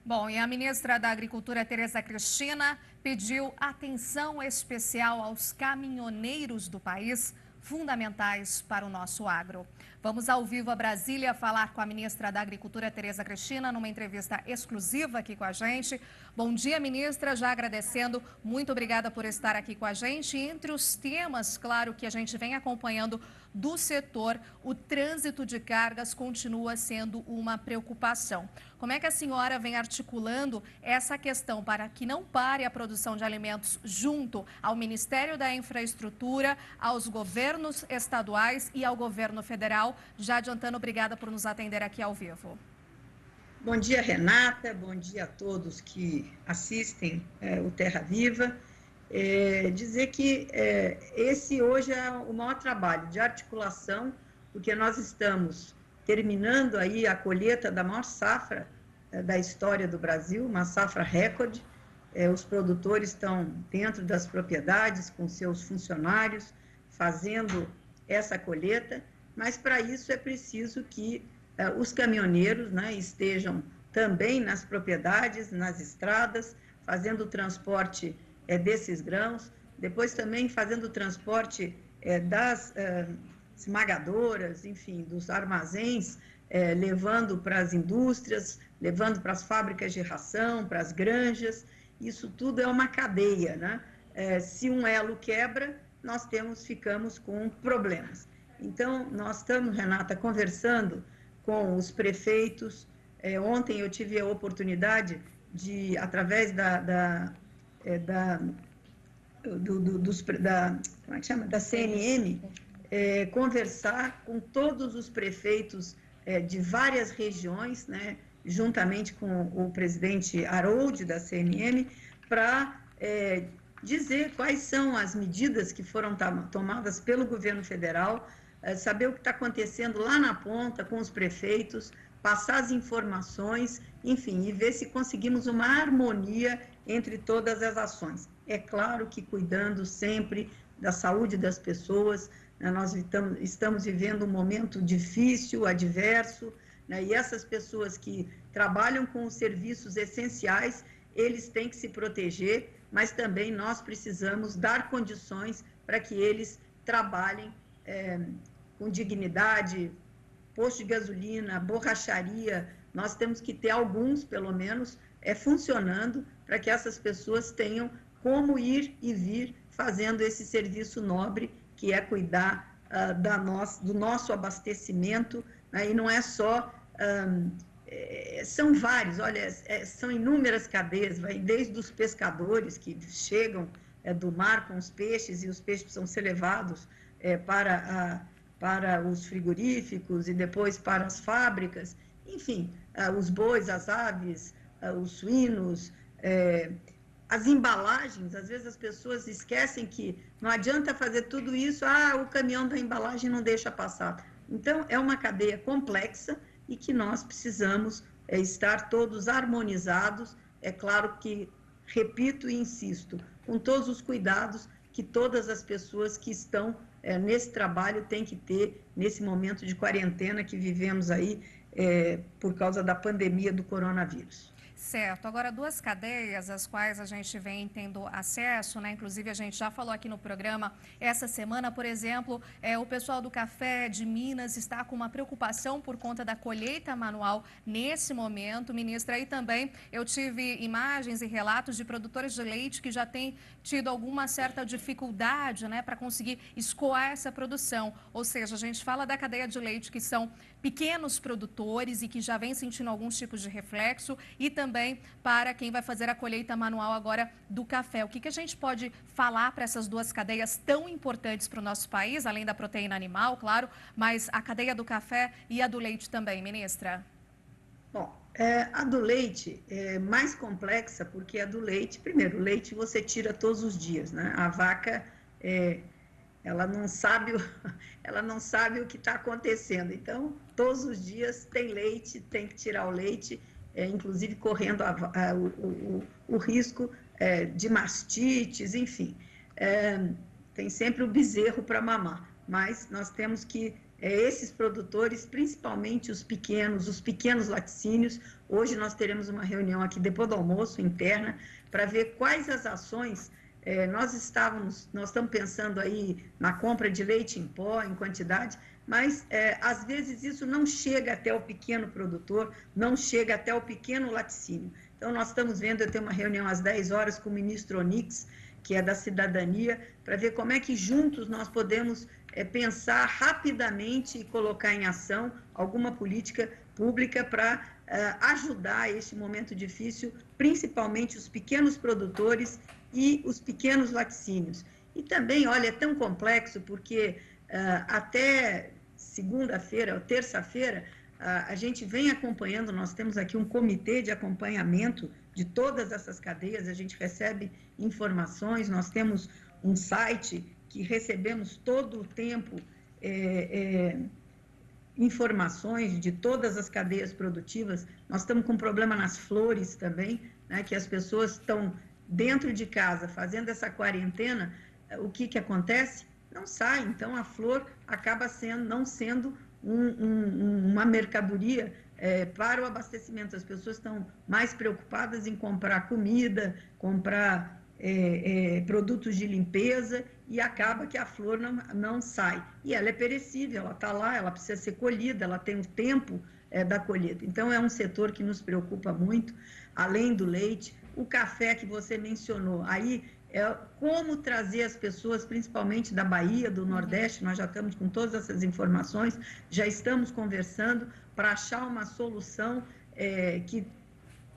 Bom, e a ministra da Agricultura, Tereza Cristina, pediu atenção especial aos caminhoneiros do país, fundamentais para o nosso agro. Vamos ao vivo a Brasília falar com a ministra da Agricultura, Tereza Cristina, numa entrevista exclusiva aqui com a gente. Bom dia, ministra, já agradecendo, muito obrigada por estar aqui com a gente. E entre os temas, claro, que a gente vem acompanhando do setor, o trânsito de cargas continua sendo uma preocupação. Como é que a senhora vem articulando essa questão para que não pare a produção de alimentos junto ao Ministério da Infraestrutura, aos governos estaduais e ao governo federal? Já adiantando, obrigada por nos atender aqui ao vivo. Bom dia, Renata. Bom dia a todos que assistem o Terra Viva. Dizer que esse hoje é o maior trabalho de articulação, porque nós estamos terminando aí a colheita da maior safra da história do Brasil, uma safra recorde. Os produtores estão dentro das propriedades com seus funcionários fazendo essa colheita, mas para isso é preciso que os caminhoneiros, né, estejam também nas propriedades, nas estradas, fazendo o transporte desses grãos, depois também fazendo o transporte das esmagadoras, enfim, dos armazéns, levando para as indústrias, levando para as fábricas de ração, para as granjas. Isso tudo é uma cadeia, né? Se um elo quebra, nós ficamos com problemas. Então, nós estamos, Renata, conversando com os prefeitos. Ontem eu tive a oportunidade de, através da CNM, conversar com todos os prefeitos de várias regiões, né, juntamente com o presidente Harold da CNM, para dizer quais são as medidas que foram tomadas pelo governo federal, saber o que está acontecendo lá na ponta com os prefeitos, passar as informações, enfim, e ver se conseguimos uma harmonia entre todas as ações. É claro que cuidando sempre da saúde das pessoas, né, nós estamos vivendo um momento difícil, adverso, né, e essas pessoas que trabalham com os serviços essenciais, eles têm que se proteger, mas também nós precisamos dar condições para que eles trabalhem com dignidade. Posto de gasolina, borracharia, nós temos que ter alguns, pelo menos, funcionando para que essas pessoas tenham como ir e vir fazendo esse serviço nobre, que é cuidar do nosso abastecimento, né? E não é só... são vários, olha, são inúmeras cadeias, vai desde os pescadores que chegam do mar com os peixes, e os peixes precisam ser levados para os frigoríficos e depois para as fábricas, enfim, os bois, as aves, os suínos, as embalagens. Às vezes as pessoas esquecem que não adianta fazer tudo isso, o caminhão da embalagem não deixa passar. Então, é uma cadeia complexa e que nós precisamos estar todos harmonizados. É claro que, repito e insisto, com todos os cuidados que todas as pessoas que estão nesse trabalho têm que ter nesse momento de quarentena que vivemos aí por causa da pandemia do coronavírus. Certo. Agora, duas cadeias às quais a gente vem tendo acesso, né? Inclusive, a gente já falou aqui no programa essa semana, por exemplo, o pessoal do café de Minas está com uma preocupação por conta da colheita manual nesse momento, ministra. E também eu tive imagens e relatos de produtores de leite que já têm tido alguma certa dificuldade, né, para conseguir escoar essa produção. Ou seja, a gente fala da cadeia de leite, que são pequenos produtores e que já vem sentindo alguns tipos de reflexo, e também para quem vai fazer a colheita manual agora do café. O que a gente pode falar para essas duas cadeias tão importantes para o nosso país, além da proteína animal, claro, mas a cadeia do café e a do leite também, ministra? Bom, a do leite é mais complexa, porque a do leite, primeiro, o leite você tira todos os dias, né? A vaca, ela não sabe o que está acontecendo. Então, todos os dias tem leite, tem que tirar o leite, inclusive correndo o risco de mastites, enfim. Tem sempre o bezerro para mamar, mas nós temos que esses produtores, principalmente os pequenos laticínios. Hoje nós teremos uma reunião aqui depois do almoço, interna, para ver quais as ações. Nós estamos pensando aí na compra de leite em pó, em quantidade, mas às vezes isso não chega até o pequeno produtor, não chega até o pequeno laticínio. Então, nós estamos vendo, eu tenho uma reunião às 10 horas com o ministro Onix, que é da Cidadania, para ver como é que juntos nós podemos pensar rapidamente e colocar em ação alguma política pública para ajudar este momento difícil, principalmente os pequenos produtores e os pequenos laticínios. E também, olha, é tão complexo, porque até segunda-feira ou terça-feira, a gente vem acompanhando, nós temos aqui um comitê de acompanhamento de todas essas cadeias, a gente recebe informações, nós temos um site que recebemos todo o tempo informações de todas as cadeias produtivas. Nós estamos com um problema nas flores também, né, que as pessoas estão dentro de casa fazendo essa quarentena. O que acontece? Não sai, então a flor acaba não sendo uma mercadoria para o abastecimento. As pessoas estão mais preocupadas em comprar comida, comprar produtos de limpeza, e acaba que a flor não sai. E ela é perecível, ela está lá, ela precisa ser colhida, ela tem o tempo da colheita. Então, é um setor que nos preocupa muito, além do leite. O café que você mencionou, aí como trazer as pessoas, principalmente da Bahia, do Nordeste, nós já estamos com todas essas informações, já estamos conversando para achar uma solução que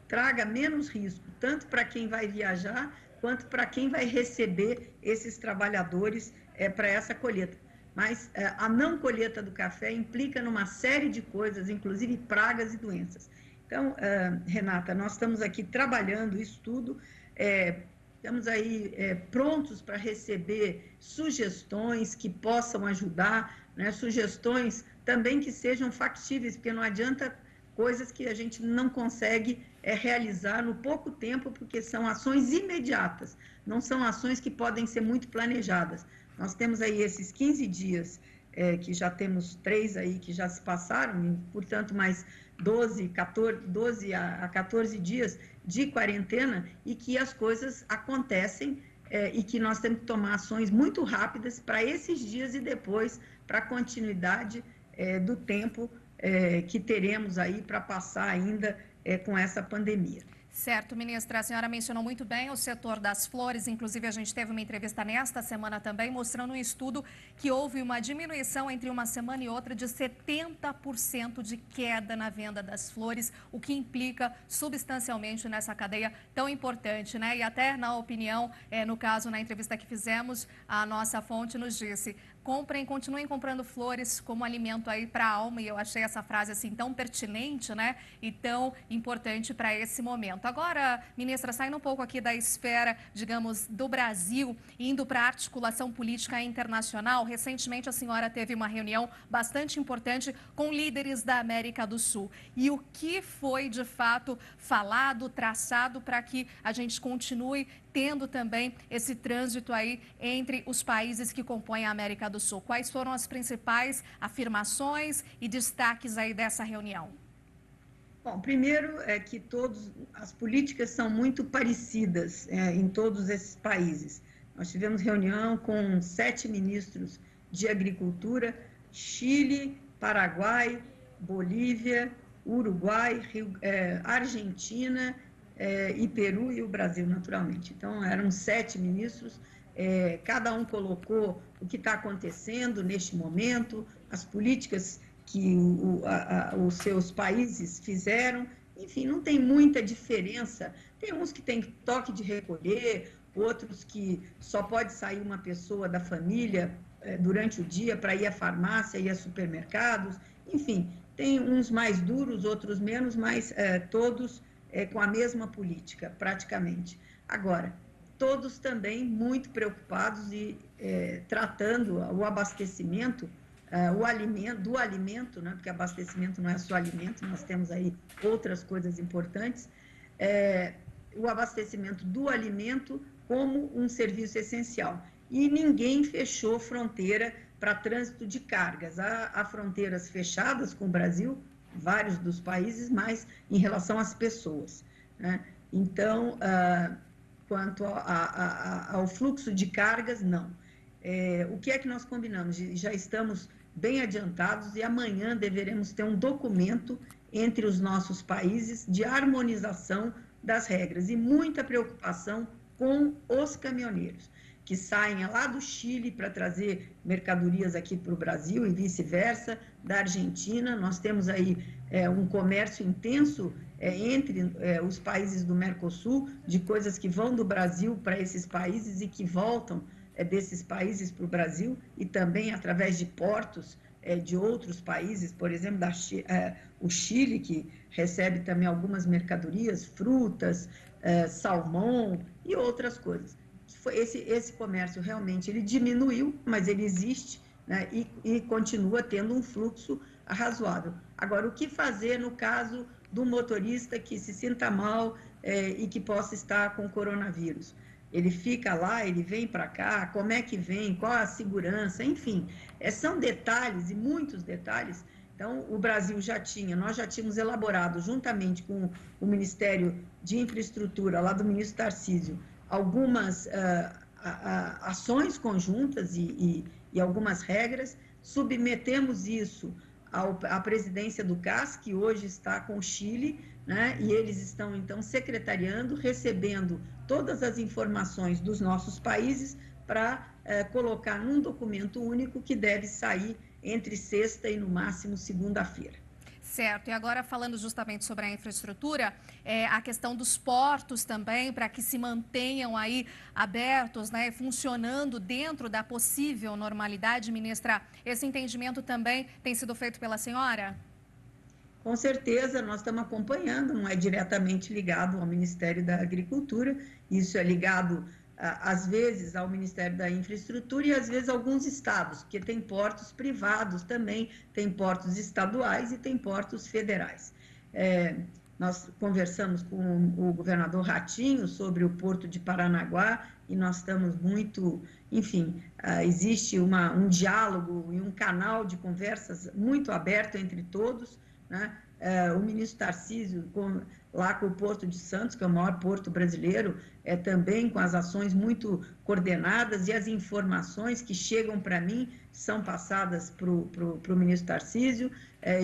traga menos risco, tanto para quem vai viajar, quanto para quem vai receber esses trabalhadores para essa colheita. Mas a não colheita do café implica numa série de coisas, inclusive pragas e doenças. Então, Renata, nós estamos aqui trabalhando isso tudo, estamos aí prontos para receber sugestões que possam ajudar, né? Sugestões também que sejam factíveis, porque não adianta coisas que a gente não consegue realizar no pouco tempo, porque são ações imediatas, não são ações que podem ser muito planejadas. Nós temos aí esses 15 dias, que já temos 3 aí que já se passaram, e, portanto, mais 12 a 14 dias de quarentena, e que as coisas acontecem e que nós temos que tomar ações muito rápidas para esses dias e depois para a continuidade do tempo que teremos aí para passar ainda com essa pandemia. Certo, ministra, a senhora mencionou muito bem o setor das flores, inclusive a gente teve uma entrevista nesta semana também, mostrando um estudo que houve uma diminuição entre uma semana e outra de 70% de queda na venda das flores, o que implica substancialmente nessa cadeia tão importante, né? E até na opinião, no caso, na entrevista que fizemos, a nossa fonte nos disse: continuem comprando flores como alimento aí para a alma, e eu achei essa frase assim tão pertinente, né, e tão importante para esse momento. Agora, ministra, saindo um pouco aqui da esfera, digamos, do Brasil, indo para a articulação política internacional, recentemente a senhora teve uma reunião bastante importante com líderes da América do Sul. E o que foi, de fato, falado, traçado para que a gente continue tendo também esse trânsito aí entre os países que compõem a América do Sul? Quais foram as principais afirmações e destaques aí dessa reunião? Bom, primeiro é que as políticas são muito parecidas em todos esses países. Nós tivemos reunião com 7 ministros de agricultura: Chile, Paraguai, Bolívia, Uruguai, Argentina, e Peru e o Brasil, naturalmente. Então, eram 7 ministros, cada um colocou o que está acontecendo neste momento, as políticas que os seus países fizeram. Enfim, não tem muita diferença. Tem uns que têm toque de recolher, outros que só pode sair uma pessoa da família durante o dia para ir à farmácia, ir a supermercados. Enfim, tem uns mais duros, outros menos, mas todos com a mesma política, praticamente. Agora, todos também muito preocupados e tratando o abastecimento, do alimento, né? Porque abastecimento não é só alimento, nós temos aí outras coisas importantes, o abastecimento do alimento como um serviço essencial. E ninguém fechou fronteira para trânsito de cargas. Há fronteiras fechadas com o Brasil, vários dos países, mas em relação às pessoas, né? Então, quanto ao fluxo de cargas, não. O que é que nós combinamos? Já estamos bem adiantados e amanhã deveremos ter um documento entre os nossos países de harmonização das regras e muita preocupação com os caminhoneiros que saem lá do Chile para trazer mercadorias aqui para o Brasil e vice-versa, da Argentina. Nós temos aí um comércio intenso entre os países do Mercosul, de coisas que vão do Brasil para esses países e que voltam desses países para o Brasil, e também através de portos de outros países, por exemplo, o Chile, que recebe também algumas mercadorias, frutas, salmão e outras coisas. Esse comércio realmente ele diminuiu, mas ele existe, né, e continua tendo um fluxo razoável. Agora, o que fazer no caso do motorista que se sinta mal e que possa estar com coronavírus? Ele fica lá, ele vem para cá, como é que vem, qual a segurança, enfim, são detalhes e muitos detalhes. Então, nós já tínhamos elaborado, juntamente com o Ministério de Infraestrutura, lá do ministro Tarcísio, algumas ações conjuntas e algumas regras, submetemos isso à presidência do CAS, que hoje está com o Chile, né? E eles estão, então, secretariando, recebendo todas as informações dos nossos países para colocar num documento único que deve sair entre sexta e, no máximo, segunda-feira. Certo, e agora falando justamente sobre a infraestrutura, a questão dos portos também, para que se mantenham aí abertos, né, funcionando dentro da possível normalidade, ministra, esse entendimento também tem sido feito pela senhora? Com certeza, nós estamos acompanhando, não é diretamente ligado ao Ministério da Agricultura, isso é ligado, às vezes, ao Ministério da Infraestrutura e, às vezes, a alguns estados, porque tem portos privados também, tem portos estaduais e tem portos federais. Nós conversamos com o governador Ratinho sobre o Porto de Paranaguá e nós estamos muito, enfim, existe um diálogo e um canal de conversas muito aberto entre todos, né? O ministro Tarcísio, lá com o Porto de Santos, que é o maior porto brasileiro, também com as ações muito coordenadas e as informações que chegam para mim são passadas para o ministro Tarcísio,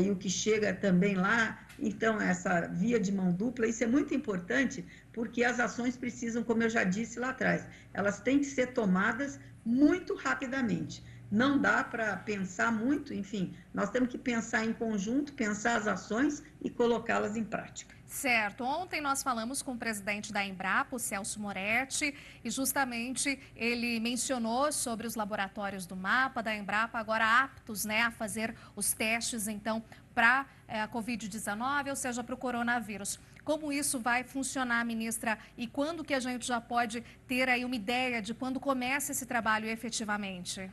e o que chega também lá, então, essa via de mão dupla, isso é muito importante, porque as ações precisam, como eu já disse lá atrás, elas têm que ser tomadas muito rapidamente. Não dá para pensar muito, enfim, nós temos que pensar em conjunto, pensar as ações e colocá-las em prática. Certo. Ontem nós falamos com o presidente da Embrapa, o Celso Moretti, e justamente ele mencionou sobre os laboratórios do MAPA, da Embrapa, agora aptos, né, a fazer os testes, então, para a Covid-19, ou seja, para o coronavírus. Como isso vai funcionar, ministra, e quando que a gente já pode ter aí uma ideia de quando começa esse trabalho efetivamente?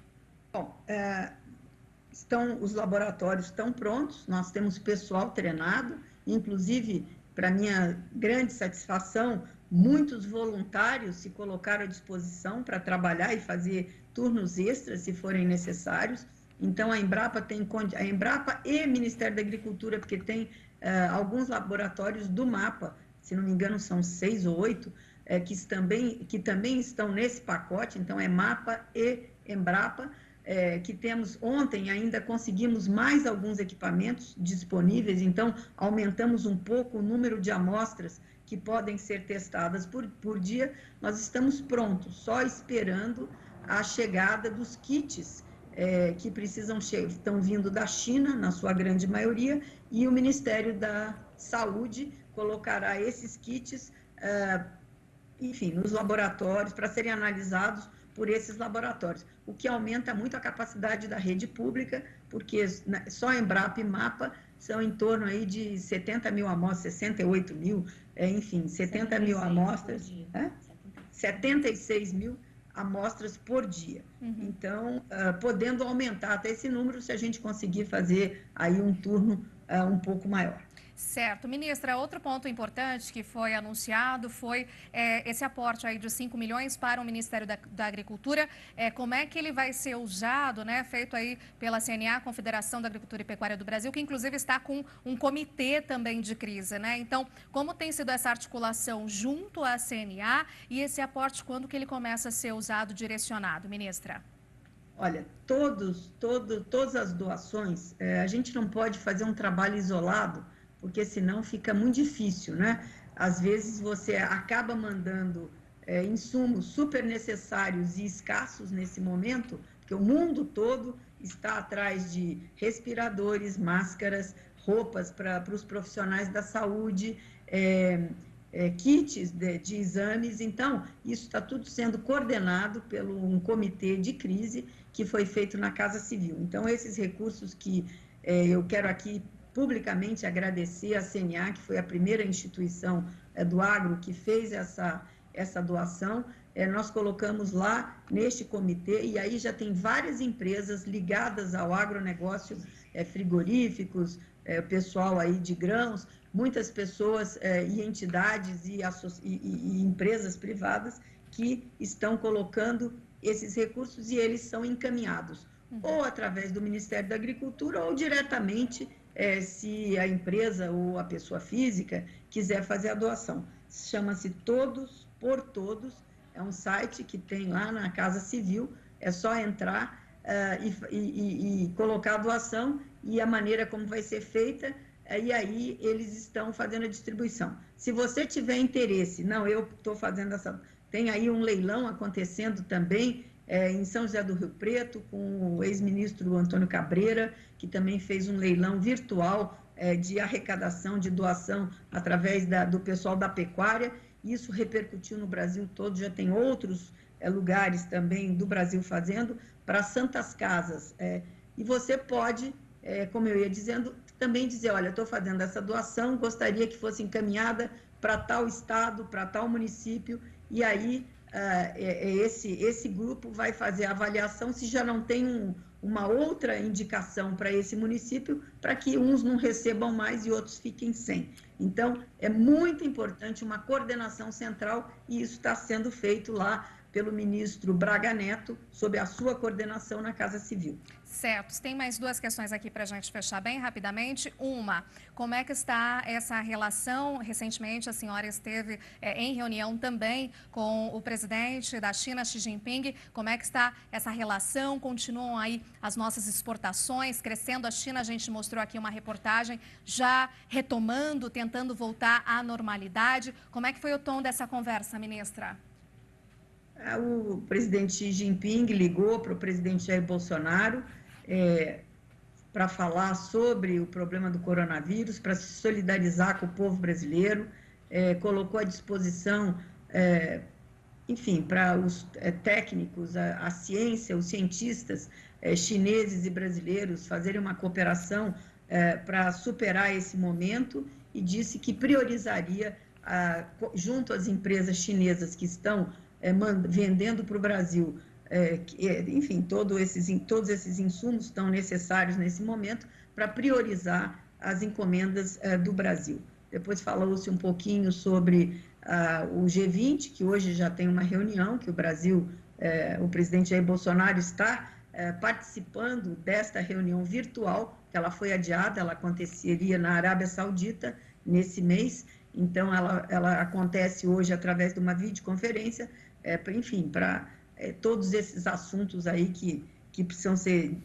Bom, os laboratórios estão prontos, nós temos pessoal treinado, inclusive, para minha grande satisfação, muitos voluntários se colocaram à disposição para trabalhar e fazer turnos extras, se forem necessários. Então, a Embrapa e Ministério da Agricultura, porque tem alguns laboratórios do MAPA, se não me engano, são 6 ou 8, que também estão nesse pacote, então é MAPA e Embrapa, que temos ontem, ainda conseguimos mais alguns equipamentos disponíveis, então aumentamos um pouco o número de amostras que podem ser testadas por dia. Nós estamos prontos, só esperando a chegada dos kits que estão vindo da China, na sua grande maioria, e o Ministério da Saúde colocará esses kits, enfim, nos laboratórios, para serem analisados por esses laboratórios, o que aumenta muito a capacidade da rede pública, porque só a Embrapa e MAPA são em torno aí de 70 mil amostras, 68 mil, enfim, 70 mil amostras, 76 mil amostras por dia. Uhum. Então, podendo aumentar até esse número, se a gente conseguir fazer aí um turno um pouco maior. Certo. Ministra, outro ponto importante que foi anunciado foi esse aporte aí de 5 milhões para o Ministério da Agricultura. Como é que ele vai ser usado, né? Feito aí pela CNA, Confederação da Agricultura e Pecuária do Brasil, que inclusive está com um comitê também de crise, né? Então, como tem sido essa articulação junto à CNA e esse aporte, quando que ele começa a ser usado, direcionado, ministra? Olha, todas as doações, a gente não pode fazer um trabalho isolado, porque senão fica muito difícil, né? Às vezes você acaba mandando insumos super necessários e escassos nesse momento, porque o mundo todo está atrás de respiradores, máscaras, roupas para os profissionais da saúde, kits de exames. Então, isso está tudo sendo coordenado por um comitê de crise que foi feito na Casa Civil. Então, esses recursos que eu quero aqui publicamente agradecer à CNA, que foi a primeira instituição do agro que fez essa doação, nós colocamos lá neste comitê, e aí já tem várias empresas ligadas ao agronegócio, frigoríficos, pessoal aí de grãos, muitas pessoas e entidades e empresas privadas que estão colocando esses recursos, e eles são encaminhados ou através do Ministério da Agricultura ou diretamente se a empresa ou a pessoa física quiser fazer a doação. Chama-se Todos por Todos, é um site que tem lá na Casa Civil, é só entrar e colocar a doação e a maneira como vai ser feita, e aí eles estão fazendo a distribuição. Se você tiver interesse, não, eu estou fazendo essa... Tem aí um leilão acontecendo também em São José do Rio Preto, com o ex-ministro Antônio Cabreira, que também fez um leilão virtual de arrecadação, de doação, através do pessoal da pecuária. Isso repercutiu no Brasil todo, já tem outros lugares também do Brasil fazendo, para santas casas. E você pode, como eu ia dizendo, também dizer, olha, estou fazendo essa doação, gostaria que fosse encaminhada para tal estado, para tal município, e aí esse grupo vai fazer a avaliação se já não tem uma outra indicação para esse município, para que uns não recebam mais e outros fiquem sem. Então, é muito importante uma coordenação central, e isso está sendo feito lá pelo ministro Braga Neto, sob a sua coordenação na Casa Civil. Certo. Tem mais duas questões aqui para a gente fechar bem rapidamente. Uma, como é que está essa relação? Recentemente, a senhora esteve em reunião também com o presidente da China, Xi Jinping. Como é que está essa relação? Continuam aí as nossas exportações crescendo? A China, a gente mostrou aqui uma reportagem, já retomando, tentando voltar à normalidade. Como é que foi o tom dessa conversa, ministra? O presidente Xi Jinping ligou para o presidente Jair Bolsonaro para falar sobre o problema do coronavírus, para se solidarizar com o povo brasileiro, colocou à disposição, enfim, para os técnicos, a ciência, os cientistas chineses e brasileiros fazerem uma cooperação para superar esse momento, e disse que priorizaria, junto às empresas chinesas que estão vendendo para o Brasil, enfim, todos esses insumos estão necessários nesse momento, para priorizar as encomendas do Brasil. Depois falou-se um pouquinho sobre o G20, que hoje já tem uma reunião, que o Brasil, o presidente Jair Bolsonaro está participando desta reunião virtual, que ela foi adiada, ela aconteceria na Arábia Saudita nesse mês, então ela acontece hoje através de uma videoconferência, enfim, para todos esses assuntos aí que precisam ser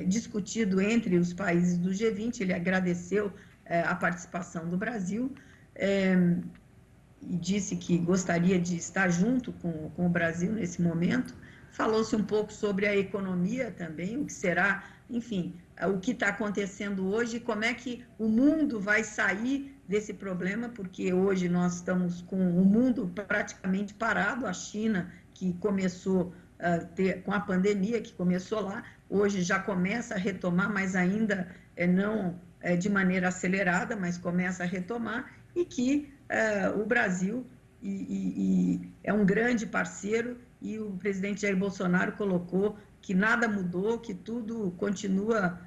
discutidos entre os países do G20. Ele agradeceu a participação do Brasil e disse que gostaria de estar junto com o Brasil nesse momento. Falou-se um pouco sobre a economia também, o que será, enfim, o que está acontecendo hoje, como é que o mundo vai sair desse problema, porque hoje nós estamos com o mundo praticamente parado. A China, que começou com a pandemia, que começou lá, hoje já começa a retomar, mas ainda não de maneira acelerada, mas começa a retomar, e que o Brasil é um grande parceiro, e o presidente Jair Bolsonaro colocou que nada mudou, que tudo continua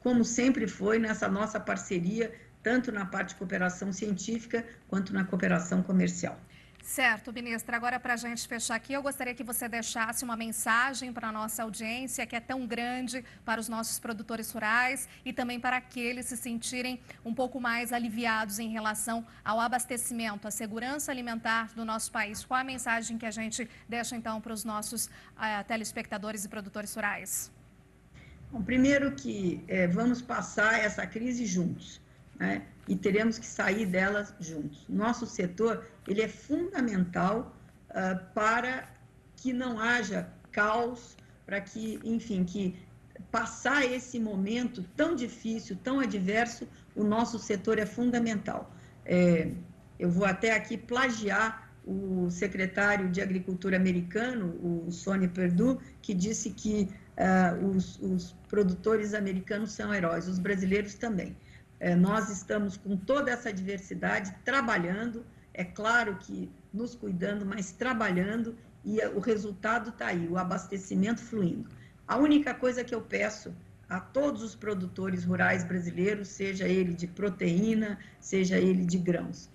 como sempre foi nessa nossa parceria, tanto na parte de cooperação científica quanto na cooperação comercial. Certo, ministra. Agora, para a gente fechar aqui, eu gostaria que você deixasse uma mensagem para a nossa audiência, que é tão grande, para os nossos produtores rurais e também para que eles se sentirem um pouco mais aliviados em relação ao abastecimento, à segurança alimentar do nosso país. Qual a mensagem que a gente deixa, então, para os nossos telespectadores e produtores rurais? Bom, primeiro que vamos passar essa crise juntos, né? E teremos que sair dela juntos. Nosso setor, ele é fundamental para que não haja caos, para que, enfim, que passar esse momento tão difícil, tão adverso, o nosso setor é fundamental. Eu vou até aqui plagiar o secretário de Agricultura americano, o Sonny Perdue, que disse que os produtores americanos são heróis, os brasileiros também. Nós estamos com toda essa diversidade, trabalhando, é claro que nos cuidando, mas trabalhando, e o resultado está aí, o abastecimento fluindo. A única coisa que eu peço a todos os produtores rurais brasileiros, seja ele de proteína, seja ele de grãos,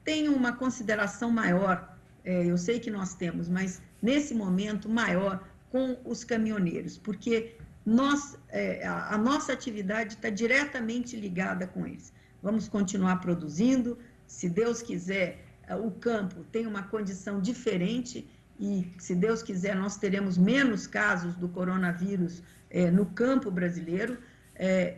tenham uma consideração maior, eu sei que nós temos, mas nesse momento maior com os caminhoneiros, porque a nossa atividade está diretamente ligada com eles. Vamos continuar produzindo, se Deus quiser, o campo tem uma condição diferente e, se Deus quiser, nós teremos menos casos do coronavírus no campo brasileiro,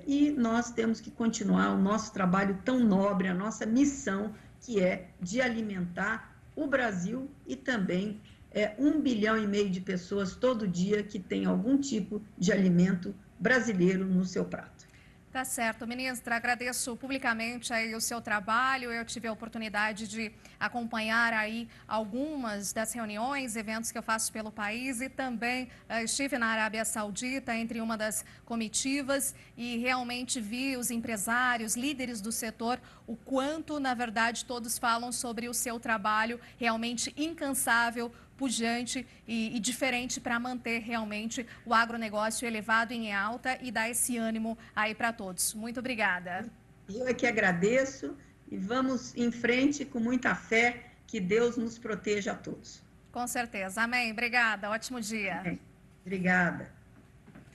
e nós temos que continuar o nosso trabalho tão nobre, a nossa missão, que é de alimentar o Brasil e também 1,5 bilhão de pessoas todo dia que tem algum tipo de alimento brasileiro no seu prato. Tá certo, ministra, agradeço publicamente aí o seu trabalho. Eu tive a oportunidade de acompanhar aí algumas das reuniões, eventos que eu faço pelo país, e também estive na Arábia Saudita entre uma das comitivas e realmente vi os empresários, líderes do setor, o quanto, na verdade, todos falam sobre o seu trabalho realmente incansável, pujante e diferente para manter realmente o agronegócio elevado em alta e dar esse ânimo aí para todos. Muito obrigada. Eu é que agradeço e vamos em frente com muita fé, que Deus nos proteja a todos. Com certeza. Amém. Obrigada. Ótimo dia. Amém. Obrigada.